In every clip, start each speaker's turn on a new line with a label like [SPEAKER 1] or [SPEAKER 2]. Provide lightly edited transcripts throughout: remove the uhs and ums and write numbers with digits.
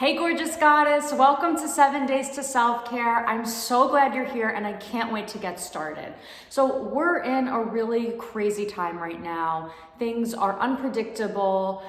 [SPEAKER 1] Hey gorgeous goddess, welcome to 7 Days to Self-Care. I'm so glad you're here and I can't wait to get started. So we're in a really crazy time right now. Things are unpredictable,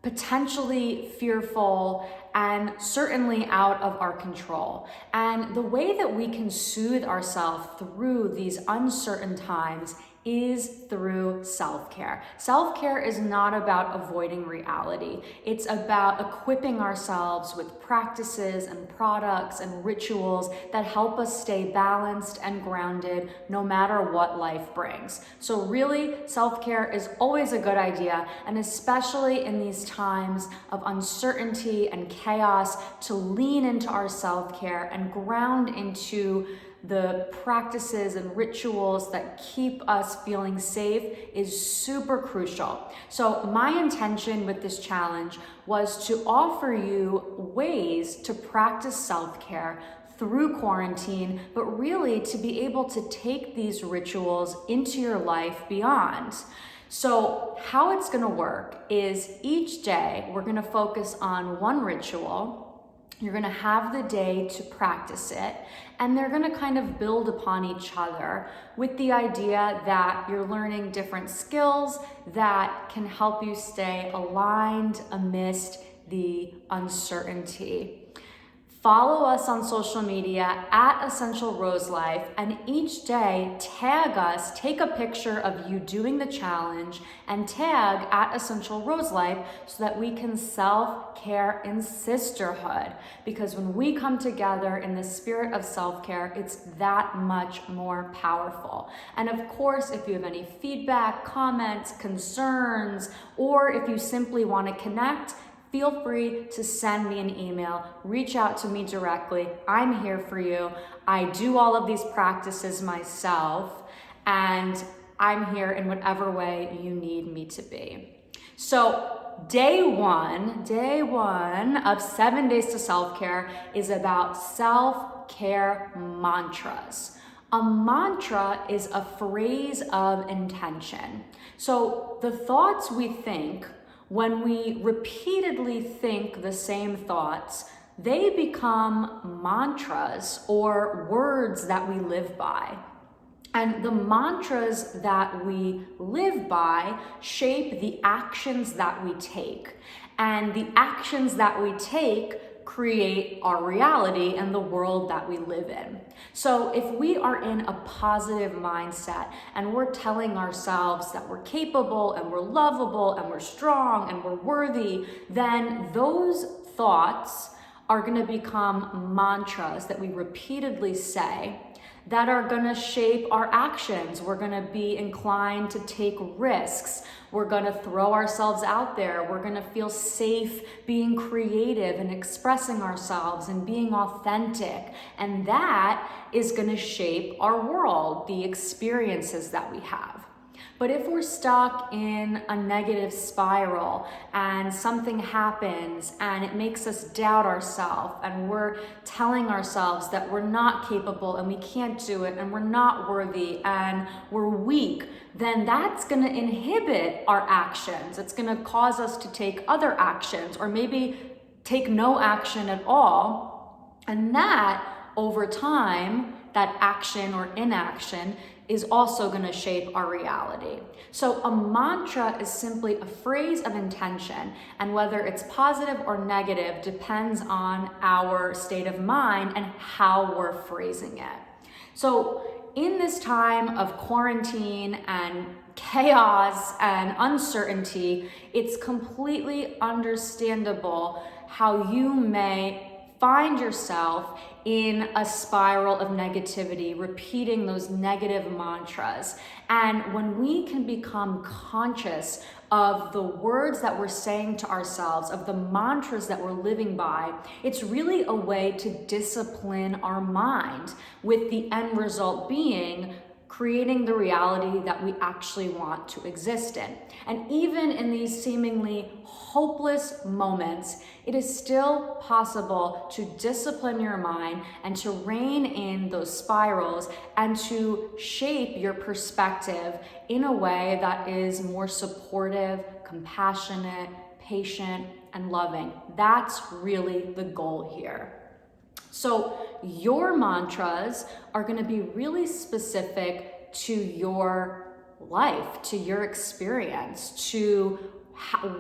[SPEAKER 1] potentially fearful, and certainly out of our control. And the way that we can soothe ourselves through these uncertain times is through self-care. Self-care is not about avoiding reality. It's about equipping ourselves with practices and products and rituals that help us stay balanced and grounded no matter what life brings. So really, self-care is always a good idea, and especially in these times of uncertainty and chaos, to lean into our self-care and ground into the practices and rituals that keep us feeling safe is super crucial. So my intention with this challenge was to offer you ways to practice self-care through quarantine, but really to be able to take these rituals into your life beyond. So how it's gonna work is each day we're gonna focus on one ritual. You're gonna have the day to practice it, and they're gonna kind of build upon each other with the idea that you're learning different skills that can help you stay aligned amidst the uncertainty. Follow us on social media at Essential Rose Life, and each day tag us, take a picture of you doing the challenge and tag at Essential Rose Life so that we can self-care in sisterhood. Because when we come together in the spirit of self-care, it's that much more powerful. And of course, if you have any feedback, comments, concerns, or if you simply want to connect, feel free to send me an email, reach out to me directly. I'm here for you. I do all of these practices myself, and I'm here in whatever way you need me to be. So day one of 7 Days to Self-Care is about self-care mantras. A mantra is a phrase of intention. So the thoughts we think, when we repeatedly think the same thoughts, they become mantras or words that we live by. And the mantras that we live by shape the actions that we take. And the actions that we take create our reality and the world that we live in. So if we are in a positive mindset and we're telling ourselves that we're capable and we're lovable and we're strong and we're worthy, then those thoughts are going to become mantras that we repeatedly say that are going to shape our actions. We're going to be inclined to take risks. We're going to throw ourselves out there. We're going to feel safe being creative and expressing ourselves and being authentic. And that is going to shape our world, the experiences that we have. But if we're stuck in a negative spiral and something happens and it makes us doubt ourselves and we're telling ourselves that we're not capable and we can't do it and we're not worthy and we're weak, then that's going to inhibit our actions. It's going to cause us to take other actions or maybe take no action at all. And that, over time, that action or inaction is also going to shape our reality. So a mantra is simply a phrase of intention, and whether it's positive or negative depends on our state of mind and how we're phrasing it. So in this time of quarantine and chaos and uncertainty, it's completely understandable how you may find yourself in a spiral of negativity, repeating those negative mantras. And when we can become conscious of the words that we're saying to ourselves, of the mantras that we're living by, it's really a way to discipline our mind, with the end result being creating the reality that we actually want to exist in. And even in these seemingly hopeless moments, it is still possible to discipline your mind and to rein in those spirals and to shape your perspective in a way that is more supportive, compassionate, patient, and loving. That's really the goal here. So your mantras are going to be really specific to your life, to your experience, to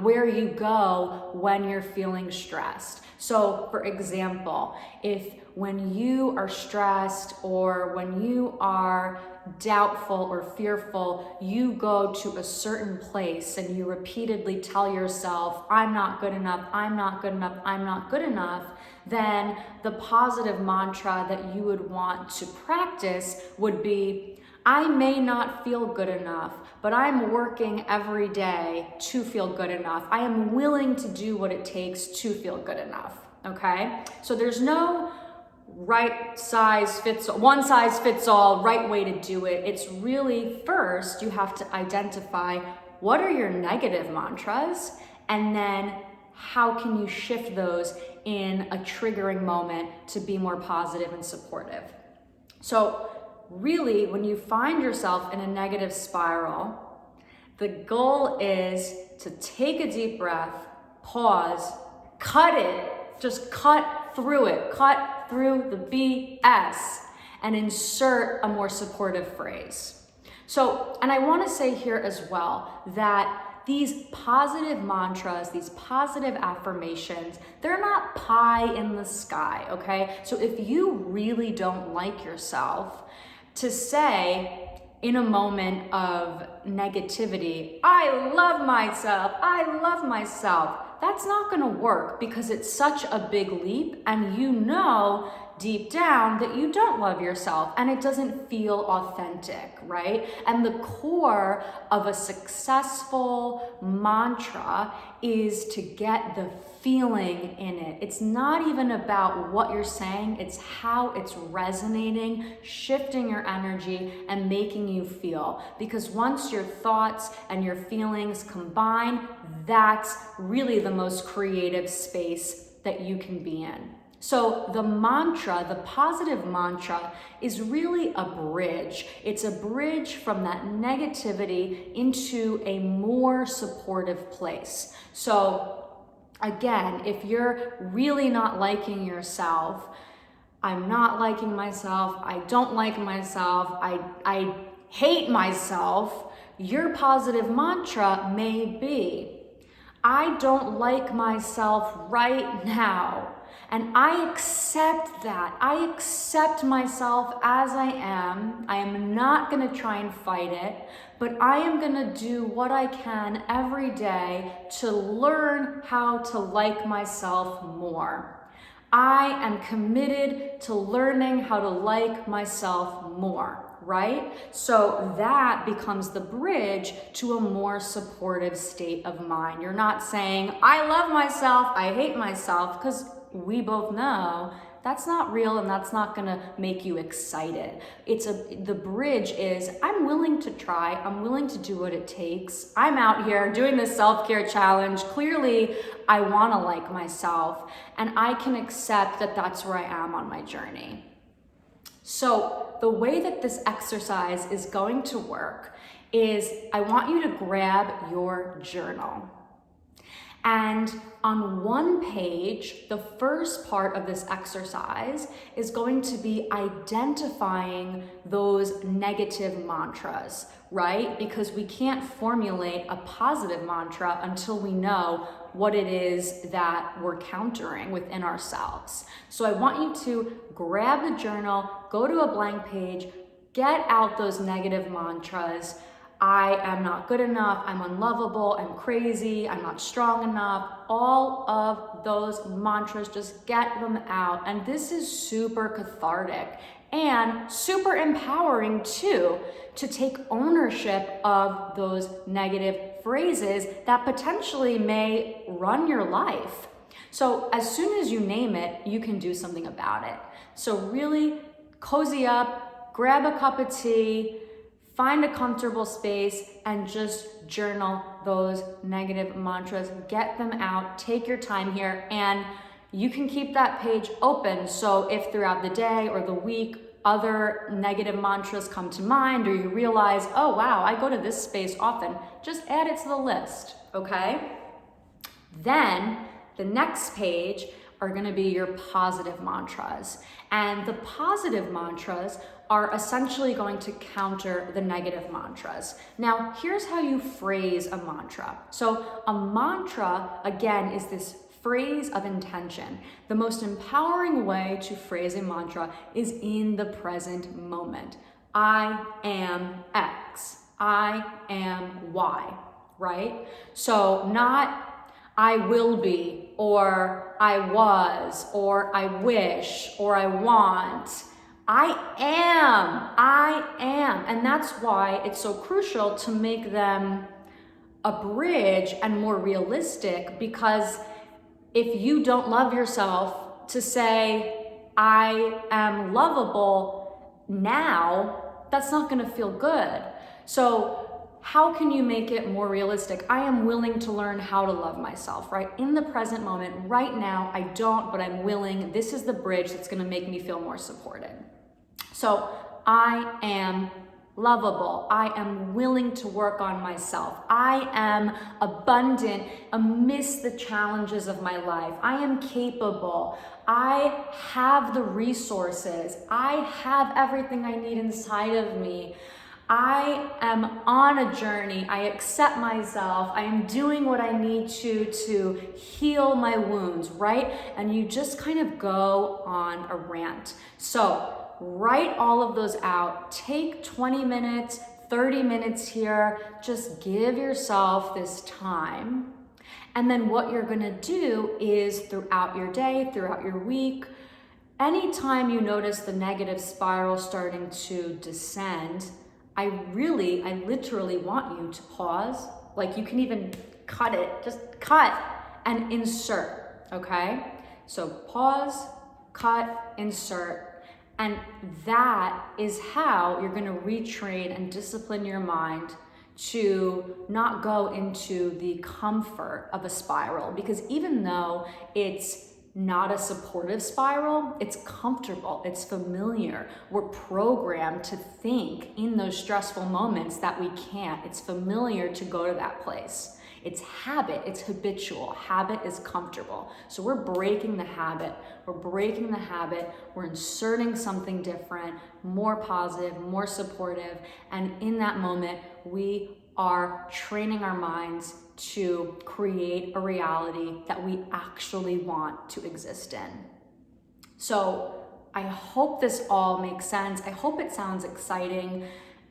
[SPEAKER 1] where you go when you're feeling stressed. So for example, if when you are stressed or when you are doubtful or fearful, you go to a certain place and you repeatedly tell yourself, I'm not good enough, I'm not good enough, I'm not good enough, then the positive mantra that you would want to practice would be, I may not feel good enough, but I'm working every day to feel good enough. I am willing to do what it takes to feel good enough, okay? So there's no one size fits all right way to do it. It's really, first you have to identify what are your negative mantras, and then how can you shift those in a triggering moment to be more positive and supportive. So really, when you find yourself in a negative spiral, the goal is to take a deep breath, pause, cut it, just cut through it, cut through the BS, and insert a more supportive phrase. So, and I want to say here as well that these positive mantras, these positive affirmations, they're not pie in the sky, okay? So if you really don't like yourself, to say in a moment of negativity, I love myself, that's not gonna work because it's such a big leap, and you know deep down that you don't love yourself and it doesn't feel authentic, right? And the core of a successful mantra is to get the feeling in it. It's not even about what you're saying, it's how it's resonating, shifting your energy and making you feel. Because once your thoughts and your feelings combine, that's really the most creative space that you can be in. So the mantra, the positive mantra, is really a bridge. It's a bridge from that negativity into a more supportive place. So again, if you're really not liking yourself, I'm not liking myself, I don't like myself, I hate myself, your positive mantra may be, I don't like myself right now. And I accept that. I accept myself as I am. I am not going to try and fight it, but I am going to do what I can every day to learn how to like myself more. I am committed to learning how to like myself more, right? So that becomes the bridge to a more supportive state of mind. You're not saying, I love myself, I hate myself, because we both know that's not real and that's not gonna make you excited. The bridge is, I'm willing to try, I'm willing to do what it takes. I'm out here doing this self-care challenge. Clearly, I wanna like myself, and I can accept that that's where I am on my journey. So the way that this exercise is going to work is I want you to grab your journal. And on one page, the first part of this exercise is going to be identifying those negative mantras, right? Because we can't formulate a positive mantra until we know what it is that we're countering within ourselves. So I want you to grab the journal, go to a blank page, get out those negative mantras. I am not good enough, I'm unlovable, I'm crazy, I'm not strong enough. All of those mantras, just get them out. And this is super cathartic and super empowering too, to take ownership of those negative phrases that potentially may run your life. So as soon as you name it, you can do something about it. So really cozy up, grab a cup of tea, find a comfortable space, and just journal those negative mantras. Get them out, take your time here, and you can keep that page open. So if throughout the day or the week, other negative mantras come to mind, or you realize, oh wow, I go to this space often, just add it to the list, okay? Then The next page are going to be your positive mantras. And the positive mantras are essentially going to counter the negative mantras. Now, here's how you phrase a mantra. So a mantra, again, is this phrase of intention. The most empowering way to phrase a mantra is in the present moment. I am X. I am Y, right? So not I will be, or I was, or I wish, or I want. I am. And that's why it's so crucial to make them a bridge and more realistic, because if you don't love yourself, to say, I am lovable now, that's not gonna feel good. So how can you make it more realistic? I am willing to learn how to love myself, right? In the present moment, right now, I don't, but I'm willing. This is the bridge that's gonna make me feel more supported. So I am lovable. I am willing to work on myself. I am abundant amidst the challenges of my life. I am capable. I have the resources. I have everything I need inside of me. I am on a journey. I accept myself. I am doing what I need to heal my wounds, right? And you just kind of go on a rant. So write all of those out. Take 20 minutes, 30 minutes here. Just give yourself this time. And then what you're gonna do is throughout your day, throughout your week, anytime you notice the negative spiral starting to descend, I literally want you to pause. Like, you can even cut it, just cut and insert, okay? So pause, cut, insert. And that is how you're gonna retrain and discipline your mind to not go into the comfort of a spiral. Because even though it's not a supportive spiral, it's comfortable, it's familiar. We're programmed to think in those stressful moments that we can't. It's familiar to go to that place. It's habit, it's habitual. Habit is comfortable. So we're breaking the habit. We're inserting something different, more positive, more supportive. And in that moment, we are training our minds to create a reality that we actually want to exist in. So I hope this all makes sense. I hope it sounds exciting.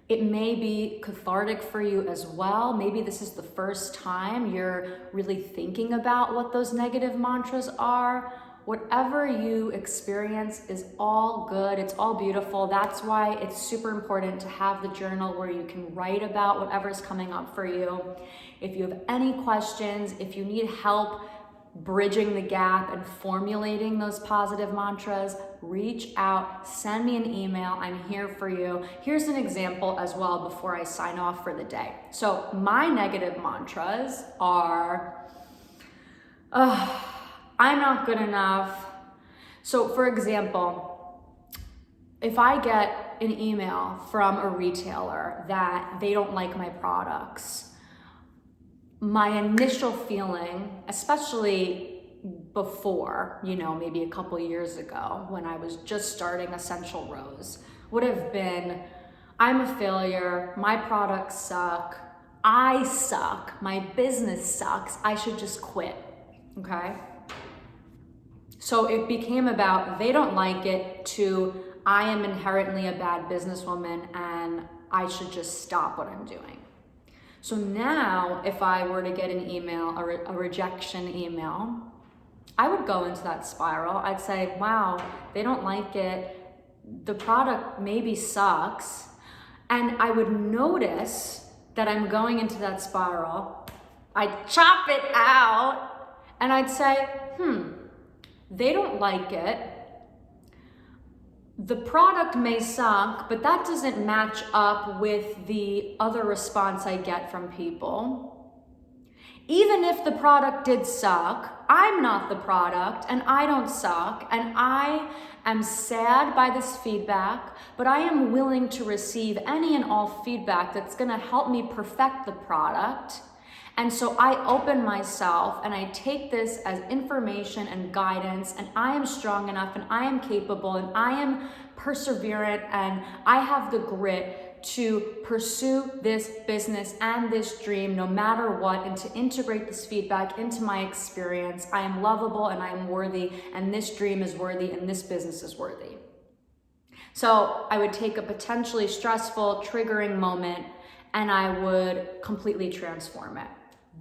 [SPEAKER 1] It may be cathartic for you as well. Maybe this is the first time you're really thinking about what those negative mantras are. Whatever you experience is all good. It's all beautiful. That's why it's super important to have the journal where you can write about whatever's coming up for you. If you have any questions, if you need help bridging the gap and formulating those positive mantras, reach out, send me an email. I'm here for you. Here's an example as well before I sign off for the day. So my negative mantras are, I'm not good enough. So for example, if I get an email from a retailer that they don't like my products, my initial feeling, especially before, maybe a couple years ago when I was just starting Essential Rose, would have been, I'm a failure, my products suck, I suck, my business sucks, I should just quit, okay? So it became about, they don't like it, to I am inherently a bad businesswoman and I should just stop what I'm doing. So now if I were to get an email, a rejection email, I would go into that spiral. I'd say, wow, they don't like it. The product maybe sucks. And I would notice that I'm going into that spiral. I'd chop it out and I'd say, they don't like it. The product may suck, but that doesn't match up with the other response I get from people. Even if the product did suck, I'm not the product and I don't suck, and I am sad by this feedback, but I am willing to receive any and all feedback that's gonna help me perfect the product. And so I open myself and I take this as information and guidance, and I am strong enough and I am capable and I am perseverant and I have the grit to pursue this business and this dream no matter what, and to integrate this feedback into my experience. I am lovable and I am worthy, and this dream is worthy and this business is worthy. So I would take a potentially stressful, triggering moment and I would completely transform it.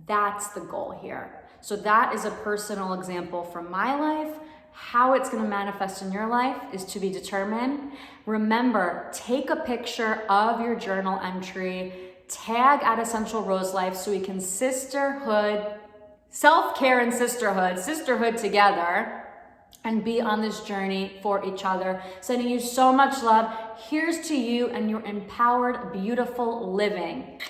[SPEAKER 1] That's the goal here. So that is a personal example from my life. How it's going to manifest in your life is to be determined. Remember, take a picture of your journal entry, tag at Essential Rose Life so we can sisterhood, self-care and sisterhood together, and be on this journey for each other. Sending you so much love. Here's to you and your empowered, beautiful living.